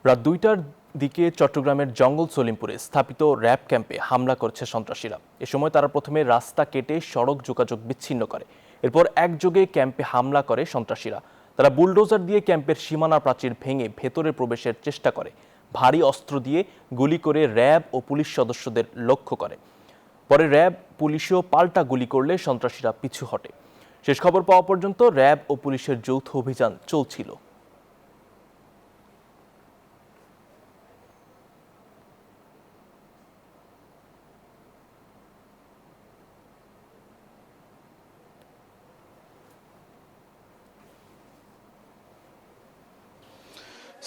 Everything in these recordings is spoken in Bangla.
রাত ২টার দিকে চট্টগ্রামের জঙ্গল সলিমপুরে স্থাপিত র্যাব ক্যাম্পে হামলা করছে সন্ত্রাসীরা। এ সময় তারা প্রথমে রাস্তা কেটে সড়ক যোগাযোগ বিচ্ছিন্ন করে। এরপর একযোগে ক্যাম্পে হামলা করে সন্ত্রাসীরা। তারা বুলডোজার দিয়ে ক্যাম্পের সীমানা প্রাচীর ভেঙে ভেতরে প্রবেশের চেষ্টা করে। ভারী অস্ত্র দিয়ে গুলি করে র্যাব ও পুলিশ সদস্যদের লক্ষ্য করে। পরে র্যাব পুলিশও পাল্টা গুলি করলে সন্ত্রাসীরা পিছু হটে। শেষ খবর পাওয়া পর্যন্ত র্যাব ও পুলিশের যৌথ অভিযান চলছিল।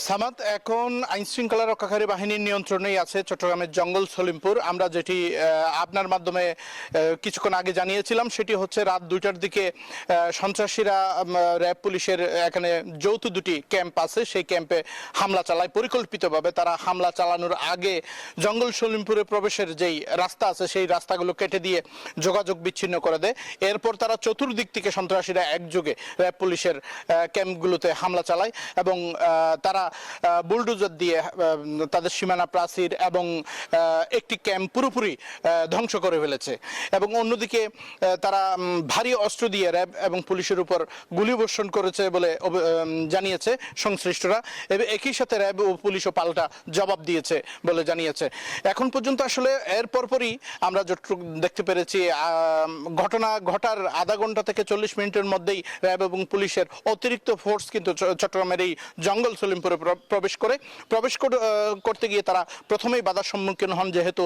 সামাদ, এখন আইন শৃঙ্খলা রক্ষাকারী বাহিনীর নিয়ন্ত্রণেই আছে চট্টগ্রামের জঙ্গল সলিমপুর। আমরা যেটি আপনার মাধ্যমে কিছুক্ষণ আগে জানিয়েছিলাম সেটি হচ্ছে রাত ২টার দিকে সন্ত্রাসীরা র্যাব পুলিশের এখানে যৌথ দুটি ক্যাম্প আছে, সেই ক্যাম্পে হামলা চালায় পরিকল্পিতভাবে। তারা হামলা চালানোর আগে জঙ্গল সলিমপুরে প্রবেশের যেই রাস্তা আছে সেই রাস্তাগুলো কেটে দিয়ে যোগাযোগ বিচ্ছিন্ন করে দেয়। এরপর তারা চতুর্দিক থেকে সন্ত্রাসীরা একযোগে র্যাব পুলিশের ক্যাম্পগুলোতে হামলা চালায় এবং তারা বুলডোজার দিয়ে তাদের সীমানা প্রাচীর এবং একটি ক্যাম্প পুরোপুরি ধ্বংস করে ফেলেছে। এবং অন্যদিকে তারা ভারী অস্ত্র দিয়ে র্যাব এবং পুলিশের উপর গুলিবর্ষণ করেছে বলে জানিয়েছে সংশ্লিষ্টরা। একই সাথে র্যাব ও পুলিশও পাল্টা জবাব দিয়েছে বলে জানিয়েছে। এখন পর্যন্ত আসলে এর পরপরই আমরা যতটুকু দেখতে পেরেছি ঘটনা ঘটার আধা ঘন্টা থেকে ৪০ মিনিটের মধ্যেই র্যাব এবং পুলিশের অতিরিক্ত ফোর্স কিন্তু চট্টগ্রামের এই জঙ্গল সলিমপুরে প্রবেশ করতে গিয়ে তারা প্রথমেই বাধার সম্মুখীন হন, যেহেতু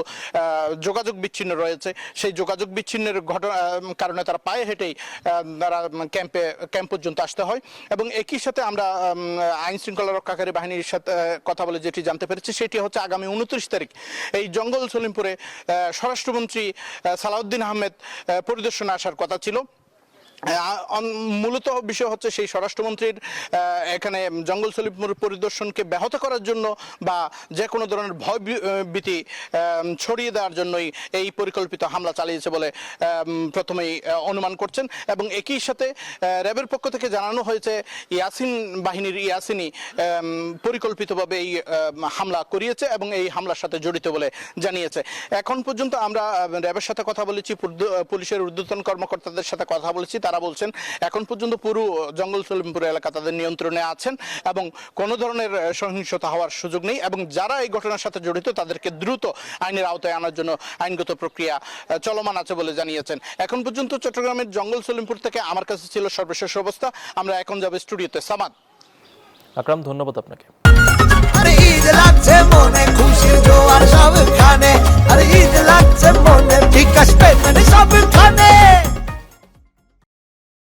যোগাযোগ বিচ্ছিন্ন রয়েছে। সেই যোগাযোগ বিচ্ছিন্নের কারণে তারা পায়ে হেঁটেই তারা ক্যাম্প পর্যন্ত আসতে হয়। এবং একই সাথে আমরা আইন শৃঙ্খলা রক্ষাকারী বাহিনীর সাথে কথা বলে যেটি জানতে পেরেছি সেটি হচ্ছে আগামী ২৯ তারিখ এই জঙ্গল সলিমপুরে স্বরাষ্ট্রমন্ত্রী সালাউদ্দিন আহমেদ পরিদর্শনে আসার কথা ছিল। মূলত বিষয় হচ্ছে সেই স্বরাষ্ট্রমন্ত্রীর এখানে জঙ্গল সলিমপুর পরিদর্শনকে ব্যাহত করার জন্য বা যে কোনো ধরনের ভয় ভীতি ছড়িয়ে দেওয়ার জন্যই এই পরিকল্পিত হামলা চালিয়েছে বলে প্রথমেই অনুমান করছেন। এবং একই সাথে র্যাবের পক্ষ থেকে জানানো হয়েছে ইয়াসিনই পরিকল্পিতভাবে এই হামলা করিয়েছে এবং এই হামলার সাথে জড়িত বলে জানিয়েছে। এখন পর্যন্ত আমরা র্যাবের সাথে কথা বলেছি, পুলিশের ঊর্ধ্বতন কর্মকর্তাদের সাথে কথা বলেছি। তারা বলছেন এখন পর্যন্ত পুরো জঙ্গল সলিমপুর এলাকা তাদের নিয়ন্ত্রণে আছেন এবং কোনো ধরনের সহিংসতা হওয়ার সুযোগ নেই এবং যারা এই ঘটনার সাথে জড়িত তাদেরকে দ্রুত আইনের আওতায় আনার জন্য আইনগত প্রক্রিয়া চলমান আছে বলে জানিয়েছেন। এখন পর্যন্ত চট্টগ্রামের জঙ্গল সলিমপুর থেকে আমার কাছে ছিল সর্বশেষ অবস্থা। আমরা এখন যাব স্টুডিওতে। সামাদ। আকরাম, ধন্যবাদ আপনাকে।